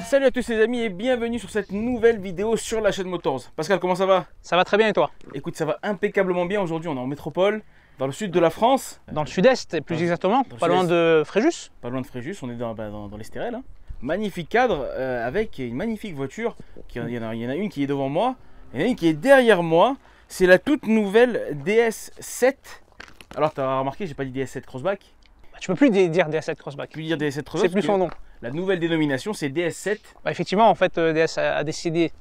Salut à tous les amis et bienvenue sur cette nouvelle vidéo sur la chaîne Motors. Pascal, comment ça va? Ça va très bien et toi? Écoute, ça va impeccablement bien. Aujourd'hui on est en métropole, dans le sud de la France. Dans le sud-est, plus exactement, pas loin de Fréjus. Pas loin de Fréjus, on est dans l'Estérel. Hein. Magnifique cadre avec une magnifique voiture. Il y en a une qui est devant moi, il y en a une qui est derrière moi. C'est la toute nouvelle DS7. Alors tu as remarqué, j'ai pas dit DS7 Crossback. Tu peux plus dire DS7 Crossback. Plus dire DS7 Crossback. C'est plus son nom. La nouvelle dénomination c'est DS7. Bah, effectivement, en fait, DS a décidé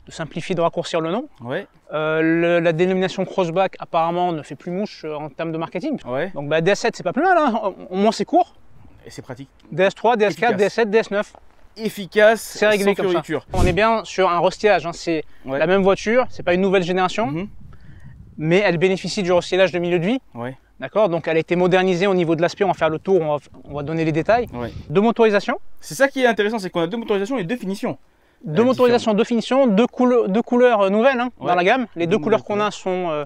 de simplifier, de raccourcir le nom. Ouais. La dénomination Crossback apparemment ne fait plus mouche en termes de marketing. Ouais. Donc bah, DS7 c'est pas plus mal, hein. Au moins c'est court. Et c'est pratique. DS3, DS4, Efficace. DS7, DS9. Efficace, c'est réglé sans comme fioriture. ça. On est bien sur un restylage, hein. C'est la même voiture, c'est pas une nouvelle génération, mais elle bénéficie du restylage de milieu de vie. Ouais. D'accord, donc elle a été modernisée au niveau de l'aspect, on va faire le tour, on va donner les détails. Ouais. Deux motorisations. C'est ça qui est intéressant, c'est qu'on a deux motorisations et deux finitions. Deux motorisations, deux finitions, deux couleurs nouvelles hein, dans la gamme. Les deux couleurs qu'on a sont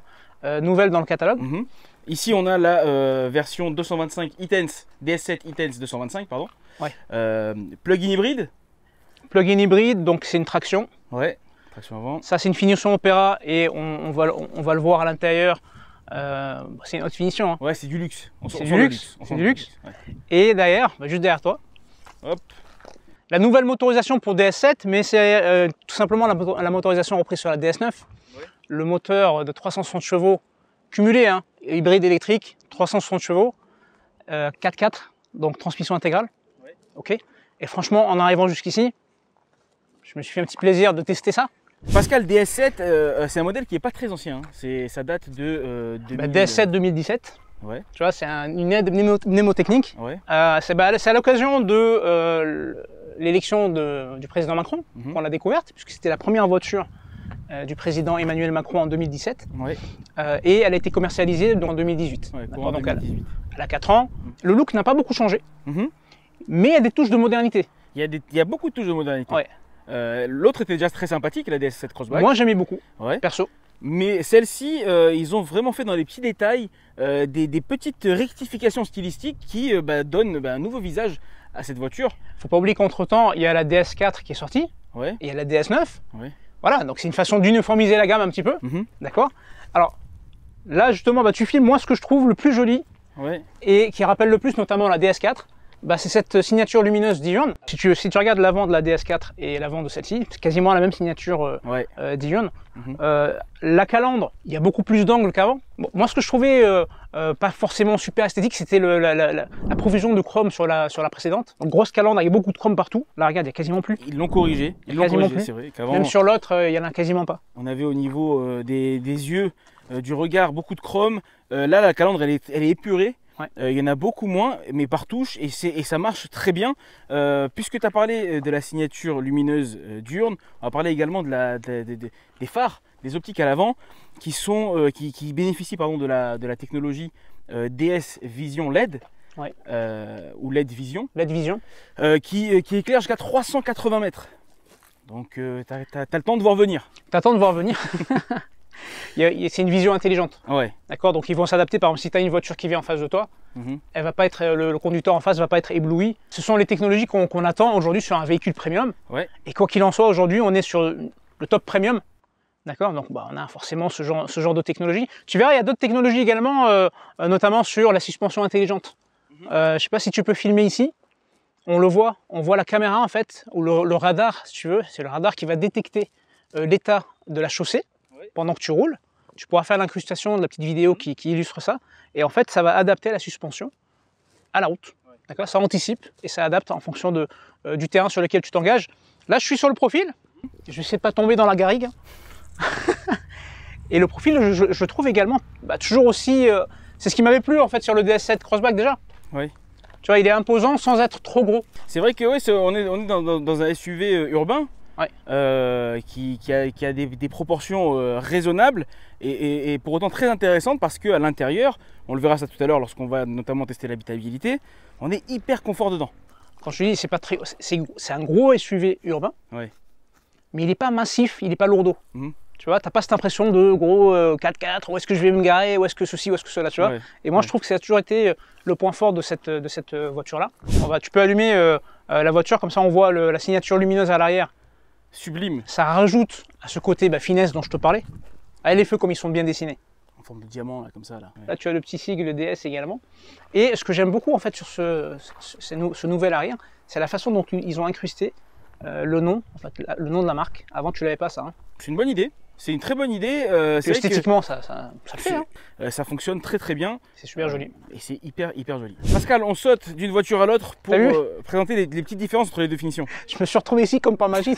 nouvelles dans le catalogue. Ici on a la version 225 e-Tense, DS7 e-Tense 225 pardon. Ouais. Plug-in hybride. Plug-in hybride, donc c'est une traction. Ouais, traction avant. Ça c'est une finition Opera et on va le voir à l'intérieur. C'est une haute finition. Hein. Ouais, c'est du luxe. C'est du luxe. C'est du luxe. Ouais. Et derrière, juste derrière toi, hop. La nouvelle motorisation pour DS7, mais c'est tout simplement la motorisation reprise sur la DS9. Ouais. Le moteur de 360 chevaux cumulé, hein, hybride électrique, 360 chevaux, 4x4, donc transmission intégrale. Ouais. Ok. Et franchement, en arrivant jusqu'ici, je me suis fait un petit plaisir de tester ça. Pascal, DS7, c'est un modèle qui n'est pas très ancien. Hein. Ça date de... DS7 2017. Ouais. Tu vois, c'est une aide mnémotechnique. Ouais. C'est à l'occasion de l'élection du président Macron qu'on l'a découverte, puisque c'était la première voiture du président Emmanuel Macron en 2017. Ouais. Et elle a été commercialisée en 2018. Ouais, donc elle a 4 ans. Le look n'a pas beaucoup changé, mais il y a des touches de modernité. Il y a beaucoup de touches de modernité. Ouais. L'autre était déjà très sympathique, la DS7 Crossback. Moi j'aimais beaucoup, ouais. Perso. Mais celle-ci, ils ont vraiment fait dans les petits détails des petites rectifications stylistiques qui donnent un nouveau visage à cette voiture. Faut pas oublier qu'entre-temps, il y a la DS4 qui est sortie, ouais. Et il y a la DS9. Ouais. Voilà, donc c'est une façon d'uniformiser la gamme un petit peu, d'accord. Alors là justement, tu filmes moi ce que je trouve le plus joli, ouais. Et qui rappelle le plus notamment la DS4. C'est cette signature lumineuse diurne. Si tu regardes l'avant de la DS4 et l'avant de celle-ci, c'est quasiment la même signature diurne. La calandre, il y a beaucoup plus d'angles qu'avant. Bon, moi, ce que je trouvais pas forcément super esthétique, c'était la profusion de chrome sur la précédente. Donc, grosse calandre avec beaucoup de chrome partout. Là, regarde, il n'y a quasiment plus. Ils l'ont corrigé. C'est vrai qu'avant. Même sur l'autre, il n'y en a quasiment pas. On avait au niveau des yeux, du regard, beaucoup de chrome. Là, la calandre, elle est épurée. Il y en a beaucoup moins, mais par touche, et ça marche très bien. Puisque tu as parlé de la signature lumineuse diurne, on va parler également des phares, des optiques à l'avant, qui bénéficient de la technologie DS Vision LED, ouais. Ou LED Vision, qui éclaire jusqu'à 380 mètres. Donc tu as le temps de voir venir. Tu as le temps de voir venir. C'est une vision intelligente. Ouais. D'accord. Donc ils vont s'adapter. Par exemple, si tu as une voiture qui vient en face de toi, elle va pas être, le conducteur en face va pas être ébloui. Ce sont les technologies qu'on attend aujourd'hui sur un véhicule premium. Ouais. Et quoi qu'il en soit, aujourd'hui, on est sur le top premium. D'accord. Donc on a forcément ce genre de technologie. Tu verras, il y a d'autres technologies également, notamment sur la suspension intelligente. Je sais pas si tu peux filmer ici. On le voit. On voit la caméra en fait, ou le radar, si tu veux. C'est le radar qui va détecter l'état de la chaussée. Pendant que tu roules, tu pourras faire l'incrustation de la petite vidéo qui illustre ça. Et en fait, ça va adapter la suspension à la route. Ouais. D'accord, ça anticipe et ça adapte en fonction du terrain sur lequel tu t'engages. Là, je suis sur le profil. Je ne sais pas tomber dans la garrigue. Et le profil, je trouve également toujours aussi... c'est ce qui m'avait plu en fait sur le DS7 Crossback déjà. Oui. Tu vois, il est imposant sans être trop gros. C'est vrai que on est dans un SUV urbain. qui a des proportions raisonnables et pour autant très intéressantes parce qu'à l'intérieur, on le verra ça tout à l'heure lorsqu'on va notamment tester l'habitabilité, on est hyper confort dedans. Quand je dis c'est un gros SUV urbain, mais il n'est pas massif, il n'est pas lourdeau. Tu vois, tu n'as pas cette impression de gros 4x4, où est-ce que je vais me garer, où est-ce que ceci, où est-ce que cela, tu vois. Et moi, je trouve que ça a toujours été le point fort de cette voiture-là. Tu peux allumer la voiture, comme ça on voit la signature lumineuse à l'arrière. Sublime. Ça rajoute à ce côté finesse dont je te parlais. Ah, les feux comme ils sont bien dessinés. En forme de diamant, là, comme ça. Là, tu as le petit sigle DS également. Et ce que j'aime beaucoup en fait sur ce nouvel arrière, c'est la façon dont ils ont incrusté le nom de la marque. Avant, tu l'avais pas ça. Hein. C'est une bonne idée. C'est une très bonne idée. Esthétiquement, ça le fait. Hein. Ça fonctionne très très bien. C'est super joli. Et c'est hyper joli. Pascal, on saute d'une voiture à l'autre pour présenter les petites différences entre les deux finitions. Je me suis retrouvé ici comme par magie,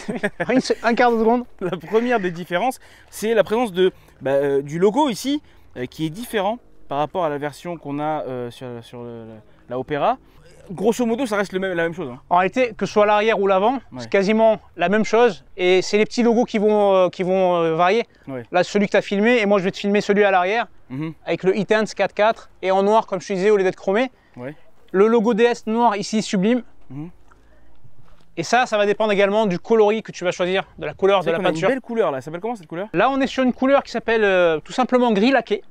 un quart de seconde. La première des différences, c'est la présence du logo ici, qui est différent par rapport à la version qu'on a sur la Opera. Grosso modo, ça reste la même chose. Hein. En réalité, que ce soit l'arrière ou l'avant, c'est quasiment la même chose. Et c'est les petits logos qui vont varier. Là, celui que tu as filmé, et moi je vais te filmer celui à l'arrière, avec le E-Tense 4x4, et en noir, comme je te disais, au lieu d'être chromé. Le logo DS noir ici, sublime. Et ça va dépendre également du coloris que tu vas choisir, de la couleur de la peinture. Une belle couleur là, ça s'appelle comment cette couleur? Là, on est sur une couleur qui s'appelle tout simplement gris laqué.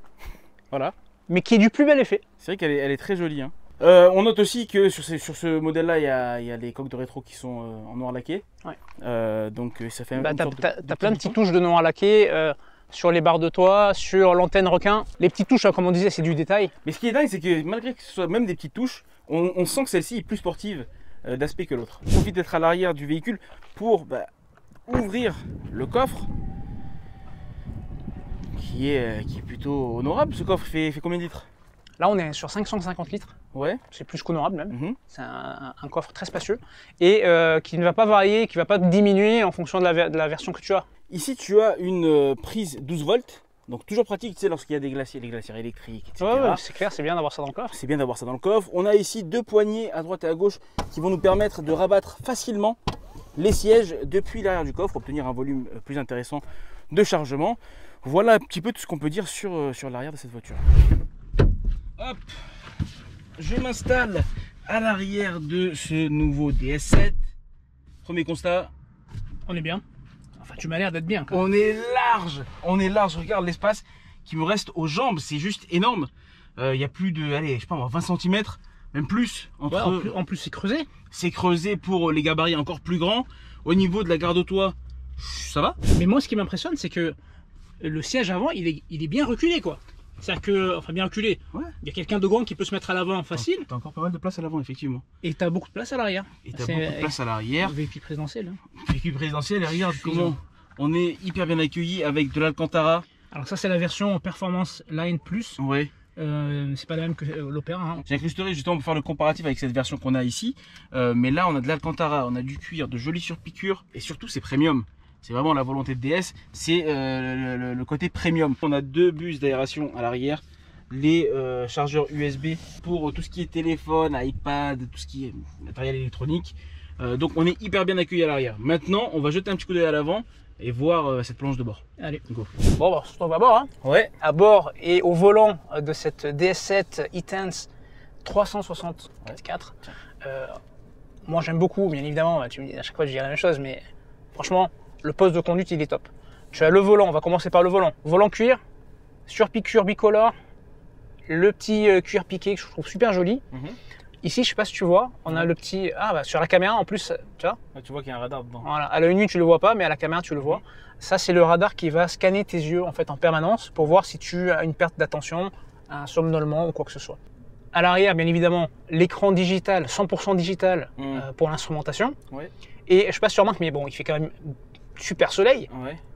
Voilà. Mais qui est du plus bel effet. C'est vrai qu'elle est très jolie. Hein. On note aussi que sur ce modèle-là, il y a les coques de rétro qui sont en noir laqué. Donc ça fait t'as plein de petites touches de noir laqué sur les barres de toit, sur l'antenne requin. Les petites touches, comme on disait, c'est du détail. Mais ce qui est dingue, c'est que malgré que ce soit même des petites touches, on sent que celle-ci est plus sportive d'aspect que l'autre. On profite d'être à l'arrière du véhicule pour ouvrir le coffre. Qui est plutôt honorable. Ce coffre fait combien de litres? Là, on est sur 550 litres. C'est plus qu'honorable même. C'est un coffre très spacieux et qui ne va pas varier, qui ne va pas diminuer en fonction de la version que tu as. Ici, tu as une prise 12 volts. Donc toujours pratique, tu sais, lorsqu'il y a les glacières électriques, etc. C'est clair, c'est bien d'avoir ça dans le coffre. C'est bien d'avoir ça dans le coffre. On a ici deux poignées à droite et à gauche qui vont nous permettre de rabattre facilement les sièges depuis l'arrière du coffre, obtenir un volume plus intéressant de chargement. Voilà un petit peu tout ce qu'on peut dire sur l'arrière de cette voiture. Hop, je m'installe à l'arrière de ce nouveau DS7. Premier constat. On est bien. Enfin, tu m'as l'air d'être bien. On est large. Regarde l'espace qui me reste aux jambes, c'est juste énorme. Il y a plus de, allez, je sais pas moi, 20 cm, même plus. En plus, c'est creusé. C'est creusé pour les gabarits encore plus grands. Au niveau de la garde au toit, ça va. Mais moi, ce qui m'impressionne, c'est que le siège avant, il est bien reculé, quoi. C'est-à-dire que, enfin bien reculé, il y a quelqu'un de grand qui peut se mettre à l'avant facile. T'as encore pas mal de place à l'avant, effectivement. Et t'as beaucoup de place à l'arrière. Véhicule présidentiel. Hein. Véhicule présidentiel, et regarde comment on est hyper bien accueilli avec de l'Alcantara. Alors ça, c'est la version Performance Line Plus. C'est pas la même que l'Opera. Hein. J'incrusterai justement pour faire le comparatif avec cette version qu'on a ici. Mais là, on a de l'Alcantara, on a du cuir, de jolies surpiqûres, et surtout, c'est premium. C'est vraiment la volonté de DS, c'est le côté premium. On a deux bus d'aération à l'arrière, les chargeurs USB pour tout ce qui est téléphone, iPad, tout ce qui est matériel électronique. Donc on est hyper bien accueilli à l'arrière. Maintenant, on va jeter un petit coup d'œil à l'avant et voir cette planche de bord. Allez, go. Bon, on se trouve à bord. Hein. À bord et au volant de cette DS7 E-Tense 360 4x4. Moi j'aime beaucoup, bien évidemment, tu me dis à chaque fois je dis la même chose, mais franchement, le poste de conduite, il est top. Tu as le volant, on va commencer par le volant. Volant cuir, surpiqûre bicolore, le petit cuir piqué que je trouve super joli. Ici, je sais pas si tu vois, on a le petit... sur la caméra en plus, tu vois. Tu vois qu'il y a un radar dedans. Voilà, à l'œil nu, tu le vois pas, mais à la caméra, tu le vois. Ça, c'est le radar qui va scanner tes yeux en fait en permanence pour voir si tu as une perte d'attention, un somnolement ou quoi que ce soit. À l'arrière, bien évidemment, l'écran digital, 100% digital pour l'instrumentation. Et je sais pas si tu remarques, mais bon, il fait quand même super soleil.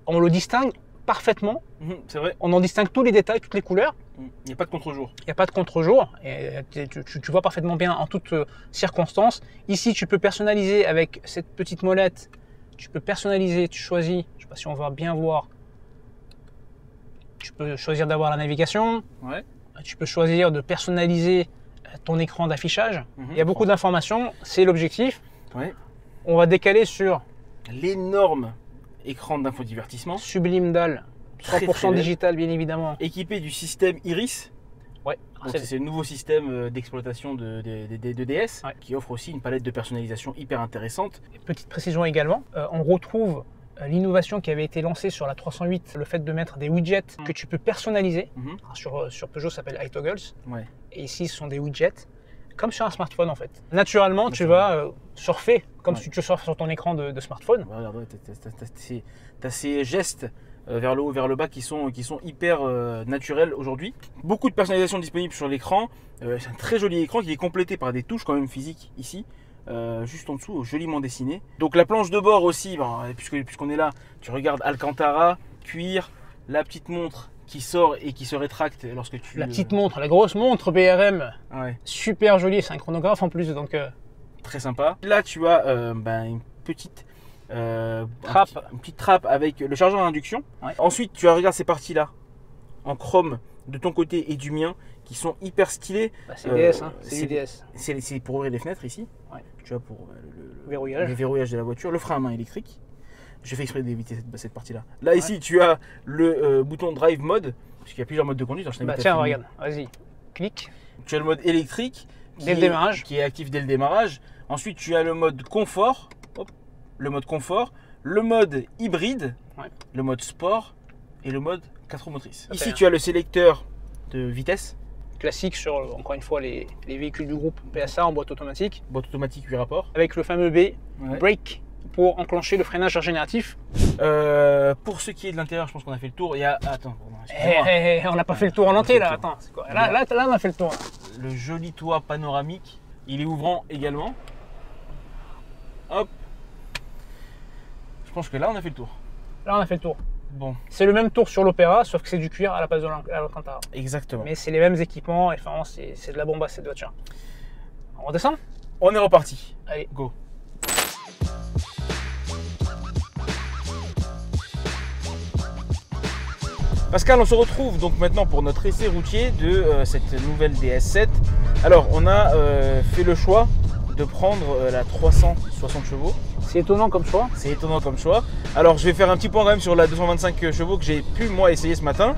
On le distingue parfaitement. C'est vrai. On en distingue tous les détails, toutes les couleurs. Il n'y a pas de contre-jour. Il n'y a pas de contre-jour. Et tu vois parfaitement bien en toutes circonstances. Ici, tu peux personnaliser avec cette petite molette. Tu peux personnaliser, tu choisis. Je ne sais pas si on va bien voir. Tu peux choisir d'avoir la navigation. Tu peux choisir de personnaliser ton écran d'affichage. Il y a beaucoup d'informations. C'est l'objectif. On va décaler sur l'énorme écran d'infodivertissement. Sublime dalle, 100% digital bien évidemment. Équipé du système Iris. Ouais. C'est le nouveau système d'exploitation de DS qui offre aussi une palette de personnalisation hyper intéressante. Petite précision également, on retrouve l'innovation qui avait été lancée sur la 308, le fait de mettre des widgets que tu peux personnaliser. Sur Peugeot, ça s'appelle iToggles. Et ici, ce sont des widgets, comme sur un smartphone en fait. Naturellement, tu vas surfer comme si tu surfes sur ton écran de smartphone. Regarde, tu as ces gestes vers le haut, vers le bas qui sont hyper naturels aujourd'hui. Beaucoup de personnalisation disponible sur l'écran. C'est un très joli écran qui est complété par des touches quand même physiques ici. Juste en dessous, joliment dessiné. Donc la planche de bord aussi, puisqu'on est là, tu regardes Alcantara, cuir, la petite montre qui sort et qui se rétracte lorsque tu... La petite montre, la grosse montre BRM, super jolie, c'est un chronographe en plus, donc... Très sympa. Là tu as une petite trappe avec le chargeur à induction. Ensuite tu regardes ces parties-là en chrome de ton côté et du mien qui sont hyper stylés. C'est DS, c'est DS. C'est pour ouvrir les fenêtres ici. Tu vois, pour le verrouillage de la voiture, le frein à main électrique. J'ai fait exprès d'éviter cette partie-là. Là, ici, tu as le bouton Drive Mode, parce qu'il y a plusieurs modes de conduite. Tiens, regarde, vas-y, clique. Tu as le mode électrique dès le démarrage, qui est actif dès le démarrage. Ensuite, tu as le mode confort, le mode hybride, le mode sport et le mode 4 roues motrices. Ici, tu as le sélecteur de vitesse. Classique sur, encore une fois, les véhicules du groupe PSA en boîte automatique. Boîte automatique 8 rapports. Avec le fameux B, Brake, pour enclencher le freinage régénératif. Pour ce qui est de l'intérieur, je pense qu'on a fait le tour. Il y a... Attends, on n'a pas fait le tour en entier là. Attends, c'est quoi là, on a fait le tour. Le joli toit panoramique, il est ouvrant également. Hop. Je pense que là, on a fait le tour. Là, on a fait le tour. Bon. C'est le même tour sur l'Opéra, sauf que c'est du cuir à la place de l'Alcantara. Exactement. Mais c'est les mêmes équipements et vraiment, c'est de la bombasse cette voiture. On redescend? On est reparti. Allez, go. Pascal, on se retrouve donc maintenant pour notre essai routier de cette nouvelle DS7. Alors, on a fait le choix de prendre la 360 chevaux. C'est étonnant comme choix. C'est étonnant comme choix. Alors, je vais faire un petit point quand même sur la 225 chevaux que j'ai pu moi essayer ce matin,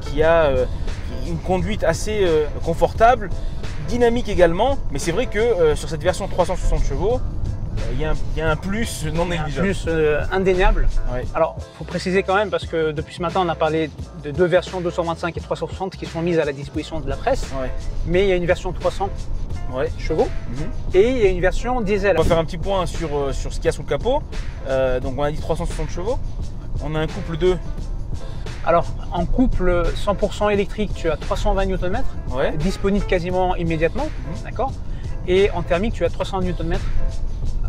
qui a une conduite assez confortable, dynamique également. Mais c'est vrai que sur cette version 360 chevaux, il y a un plus non négligeable. Un plus indéniable. Alors, il faut préciser quand même, parce que depuis ce matin, on a parlé de deux versions 225 et 360 qui sont mises à la disposition de la presse. Mais il y a une version 300 chevaux et il y a une version diesel. On va faire un petit point sur ce qu'il y a sous le capot. Donc, on a dit 360 chevaux. On a un couple de... Alors, en couple 100% électrique, tu as 320 Nm, disponible quasiment immédiatement. D'accord. Et en thermique, tu as 300 Nm.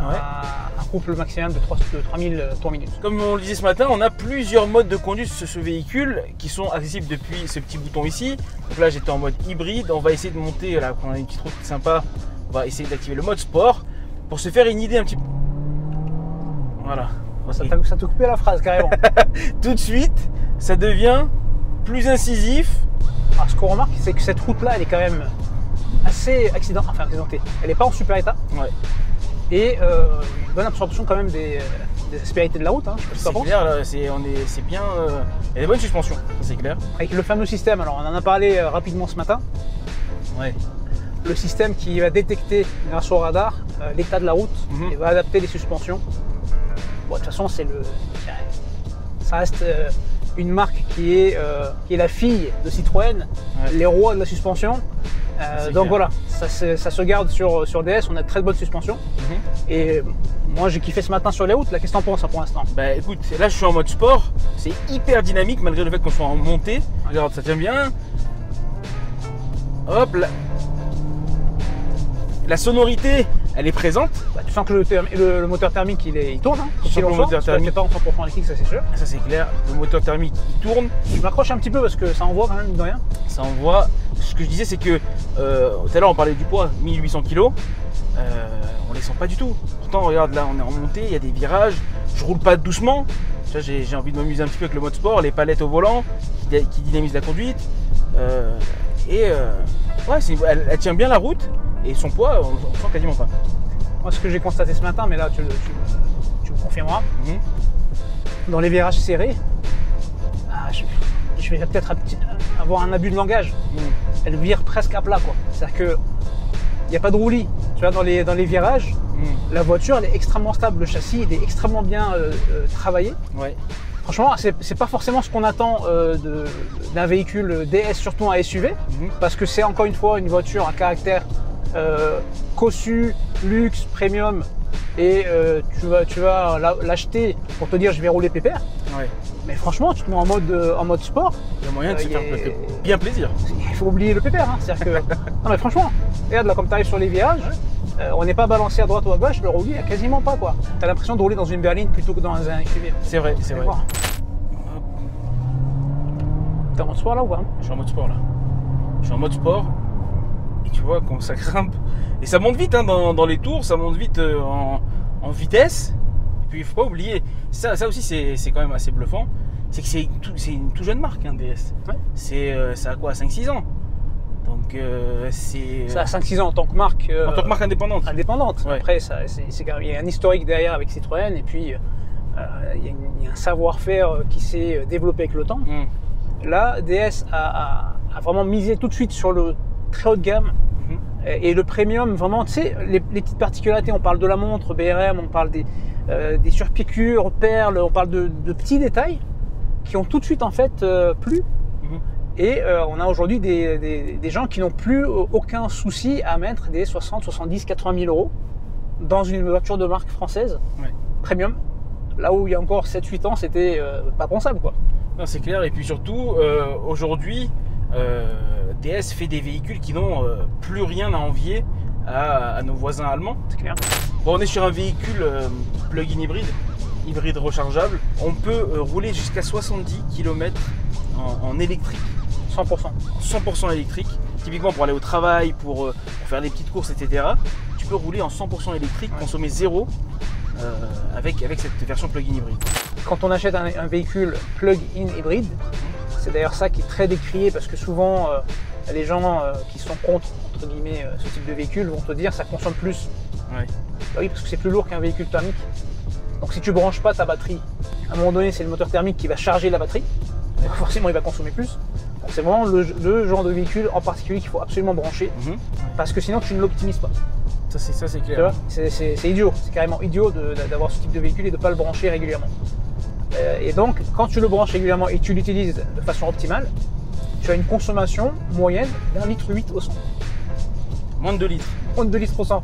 Un couple maximum de 3000 tours minutes. Comme on le disait ce matin, on a plusieurs modes de conduite sur ce véhicule qui sont accessibles depuis ce petit bouton ici. Donc là, j'étais en mode hybride. On va essayer de monter, là, on a une petite route sympa. On va essayer d'activer le mode sport pour se faire une idée un petit peu. Voilà. Ça t'a coupé la phrase carrément. Tout de suite, ça devient plus incisif. Alors, ce qu'on remarque, c'est que cette route-là, elle est quand même assez accidentée. Elle n'est pas en super état. Et une bonne absorption quand même des aspérités de la route. C'est clair, c'est bien. Il y a des bonnes suspensions, c'est clair. Avec le fameux système, alors on en a parlé rapidement ce matin. Le système qui va détecter grâce au radar l'état de la route et va adapter les suspensions. Bon, de toute façon, ça reste une marque qui est la fille de Citroën, les rois de la suspension. Donc voilà, ça se garde sur DS, on a de très bonnes suspensions. Et moi j'ai kiffé ce matin sur les routes, qu'est-ce que t'en penses pour l'instant? Bah écoute, là je suis en mode sport, c'est hyper dynamique malgré le fait qu'on soit en montée. Regarde, ça tient bien. Hop là. La sonorité, elle est présente. Tu sens que le moteur thermique il tourne. Le moteur thermique pas en 100% électrique, ça c'est sûr. Ça c'est clair, le moteur thermique il tourne. Je m'accroche un petit peu parce que ça envoie quand même de rien. Ça envoie. Ce que je disais c'est que tout à l'heure on parlait du poids, 1800 kg. On les sent pas du tout. Pourtant regarde là, on est en montée, il y a des virages. Je roule pas doucement. J'ai envie de m'amuser un petit peu avec le mode sport, les palettes au volant qui dynamisent la conduite. Elle tient bien la route et son poids, on ne sent quasiment pas. Moi, ce que j'ai constaté ce matin, mais là, tu me confirmera. Dans les virages serrés, je vais peut-être avoir un abus de langage. Elle vire presque à plat, quoi. C'est-à-dire que il n'y a pas de roulis. Tu vois, dans les virages, la voiture elle est extrêmement stable, le châssis il est extrêmement bien travaillé. Ouais. Franchement, c'est pas forcément ce qu'on attend d'un véhicule DS, surtout un SUV, parce que c'est encore une fois une voiture à caractère cossu, luxe, premium, et tu vas l'acheter pour te dire je vais rouler pépère. Ouais. Mais franchement, tu te mets en mode sport. Il y a moyen de se faire bien plaisir. Il faut oublier le pépère. Hein. C'est-à-dire que, non mais franchement, regarde là, comme tu arrives sur les virages, on n'est pas balancé à droite ou à gauche, le roulis, il n'y a quasiment pas quoi. Tu as l'impression de rouler dans une berline plutôt que dans un SUV. C'est vrai, c'est vrai. T'es en mode sport là ou pas? Je suis en mode sport là. Je suis en mode sport. Et tu vois comment ça grimpe. Et ça monte vite hein, dans les tours, ça monte vite en vitesse. Et puis il ne faut pas oublier, ça aussi c'est quand même assez bluffant, c'est que c'est une toute jeune marque, hein, DS. Ouais. Ça a quoi, 5-6 ans. Donc c'est... Ça a 5-6 ans en tant que marque... en tant que marque indépendante. Ouais. Après, il y a un historique derrière avec Citroën, et puis il y a un savoir-faire qui s'est développé avec le temps. Là, DS a vraiment misé tout de suite sur le très haut de gamme. Et le premium, vraiment, tu sais, les petites particularités, on parle de la montre, BRM, on parle des surpiqûres, perles, on parle de petits détails qui ont tout de suite en fait plu. Et on a aujourd'hui des gens qui n'ont plus aucun souci à mettre des 60, 70, 80 000 euros dans une voiture de marque française, premium, là où il y a encore 7-8 ans, c'était pas pensable quoi. Non, c'est clair, et puis surtout, aujourd'hui, DS fait des véhicules qui n'ont plus rien à envier à nos voisins allemands. C'est clair. Bon, on est sur un véhicule plug-in hybride rechargeable. On peut rouler jusqu'à 70 km en électrique. 100%. 100% électrique. Typiquement pour aller au travail, pour faire des petites courses, etc. Tu peux rouler en 100% électrique, consommer zéro avec cette version plug-in hybride. Quand on achète un véhicule plug-in hybride, c'est d'ailleurs ça qui est très décrié parce que souvent les gens qui sont contre entre guillemets ce type de véhicule vont te dire ça consomme plus. Ouais. Bah oui, parce que c'est plus lourd qu'un véhicule thermique. Donc si tu branches pas ta batterie, à un moment donné c'est le moteur thermique qui va charger la batterie, donc forcément il va consommer plus. Donc c'est vraiment le genre de véhicule en particulier qu'il faut absolument brancher parce que sinon tu ne l'optimises pas. Ça c'est clair. C'est idiot, c'est carrément idiot d'avoir ce type de véhicule et de ne pas le brancher régulièrement. Et donc, quand tu le branches régulièrement et tu l'utilises de façon optimale, tu as une consommation moyenne d'1,8 litre au 100. Moins de 2 litres. Moins de 2 litres au 100.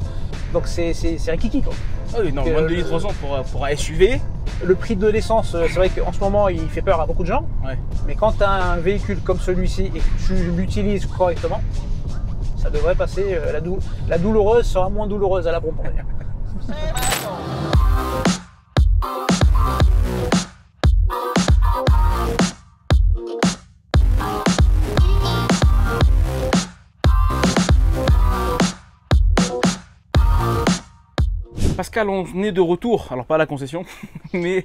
Donc c'est un kiki quoi. Ah oui, non, moins de 2 litres au 100 pour un SUV. Le prix de l'essence, c'est vrai qu'en ce moment il fait peur à beaucoup de gens. Ouais. Mais quand tu as un véhicule comme celui-ci et que tu l'utilises correctement, ça devrait passer, la douloureuse sera moins douloureuse à la pompe. Pascal, on est de retour, alors pas à la concession, mais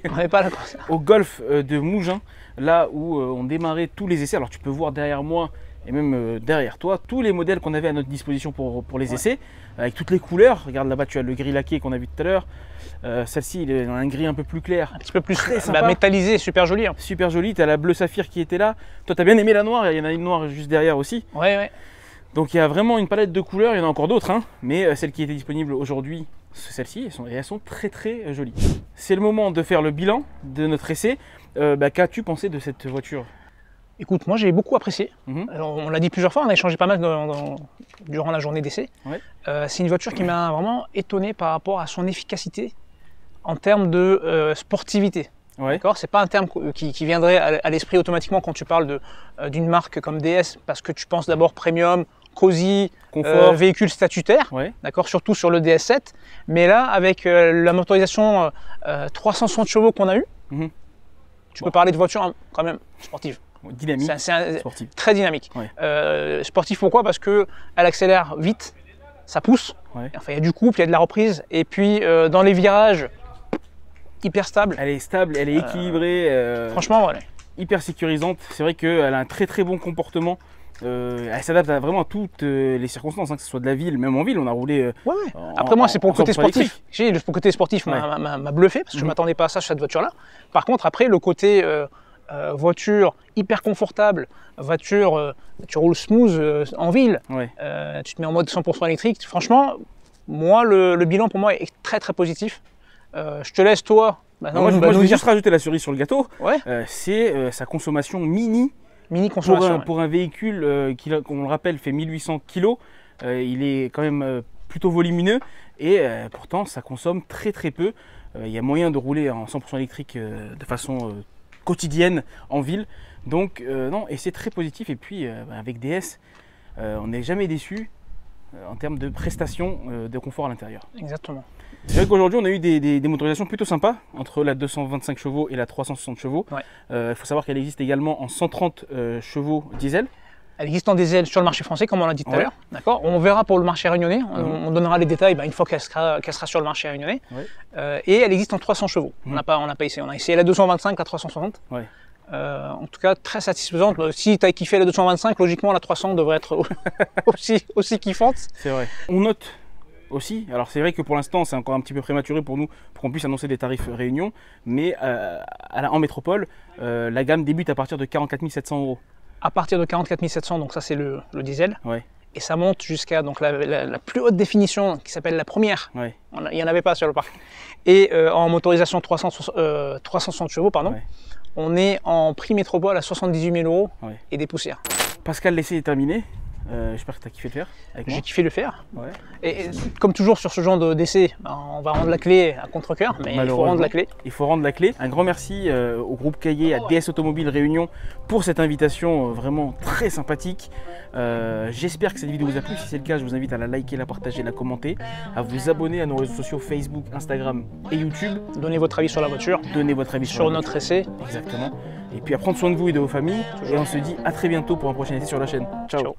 au golf de Mougins, là où on démarrait tous les essais. Alors tu peux voir derrière moi et même derrière toi tous les modèles qu'on avait à notre disposition pour les essais, avec toutes les couleurs. Regarde là-bas, tu as le gris laqué qu'on a vu tout à l'heure. Celle-ci, il est dans un gris un peu plus clair. Un petit peu plus métallisé, super joli. Hein. Super joli, tu as la bleu saphir qui était là. Toi, tu as bien aimé la noire, il y en a une noire juste derrière aussi. Ouais. Donc il y a vraiment une palette de couleurs, il y en a encore d'autres, hein, mais celles qui étaient disponibles aujourd'hui, celles-ci, elles sont très très jolies. C'est le moment de faire le bilan de notre essai. Qu'as-tu pensé de cette voiture? Écoute, moi j'ai beaucoup apprécié. Alors, on l'a dit plusieurs fois, on a échangé pas mal durant la journée d'essai. Ouais. C'est une voiture qui m'a vraiment étonné par rapport à son efficacité en termes de sportivité. Ouais. D'accord, c'est pas un terme qui viendrait à l'esprit automatiquement quand tu parles d'une marque comme DS, parce que tu penses d'abord premium, cosy, confort, véhicule statutaire, d'accord, surtout sur le DS7. Mais là, avec la motorisation 360 chevaux qu'on a eu, tu peux parler de voiture quand même sportive. Dynamique, sportif. Très dynamique. Ouais. Sportif pourquoi? Parce qu'elle accélère vite, ça pousse, enfin, il y a du couple, il y a de la reprise, et puis dans les virages, hyper stable. Elle est stable, elle est équilibrée. Franchement, voilà. Hyper sécurisante. C'est vrai qu'elle a un très très bon comportement Elle s'adapte vraiment à toutes les circonstances, hein, que ce soit de la ville, même en ville, on a roulé. Après, moi, c'est pour le côté sportif. Pour le côté sportif, m'a bluffé parce que je ne m'attendais pas à ça sur cette voiture-là. Par contre, après, le côté voiture hyper confortable, voiture, tu roules smooth en ville, tu te mets en mode 100% électrique. Franchement, moi, le bilan pour moi est très très positif. Je te laisse, toi. Moi, je vais juste rajouter la cerise sur le gâteau. C'est sa consommation mini consommation. Pour un véhicule qui, on le rappelle, fait 1800 kg. Il est quand même plutôt volumineux et pourtant ça consomme très très peu. Il y a moyen de rouler en 100% électrique de façon quotidienne en ville. Donc non, et c'est très positif. Et puis avec DS, on n'est jamais déçu en termes de prestations de confort à l'intérieur. Exactement. C'est vrai qu'aujourd'hui on a eu des motorisations plutôt sympas entre la 225 chevaux et la 360 chevaux. Il faut savoir qu'elle existe également en 130 chevaux diesel. Elle existe en diesel sur le marché français, comme on l'a dit tout à l'heure. D'accord. On verra pour le marché réunionnais. On donnera les détails une fois qu'elle sera sur le marché réunionnais. Et elle existe en 300 chevaux. On n'a pas essayé. On a essayé la 225, la 360. En tout cas, très satisfaisante. Si tu as kiffé la 225, logiquement la 300 devrait être aussi kiffante. C'est vrai. On note aussi, alors c'est vrai que pour l'instant c'est encore un petit peu prématuré pour nous pour qu'on puisse annoncer des tarifs Réunion, mais en métropole, la gamme débute à partir de 44 700 €. À partir de 44 700, donc ça c'est le diesel. Et ça monte jusqu'à la plus haute définition qui s'appelle la première. Il n'y en avait pas sur le parc. Et en motorisation 360 chevaux, pardon, on est en prix métropole à 78 000 € et des poussières. Pascal, l'essai est terminé. J'espère que tu as kiffé le faire. J'ai kiffé le faire. Et comme toujours sur ce genre d'essai, on va rendre la clé à contre-cœur, mais il faut rendre la clé. Il faut rendre la clé. Un grand merci au groupe Caillé, à DS Automobile Réunion pour cette invitation vraiment très sympathique. J'espère que cette vidéo vous a plu. Si c'est le cas, je vous invite à la liker, la partager, la commenter, à vous abonner à nos réseaux sociaux Facebook, Instagram et YouTube. Donnez votre avis sur la voiture. Donnez votre avis sur notre essai. Exactement. Et puis à prendre soin de vous et de vos familles. Et on se dit à très bientôt pour un prochain essai sur la chaîne. Ciao. Ciao.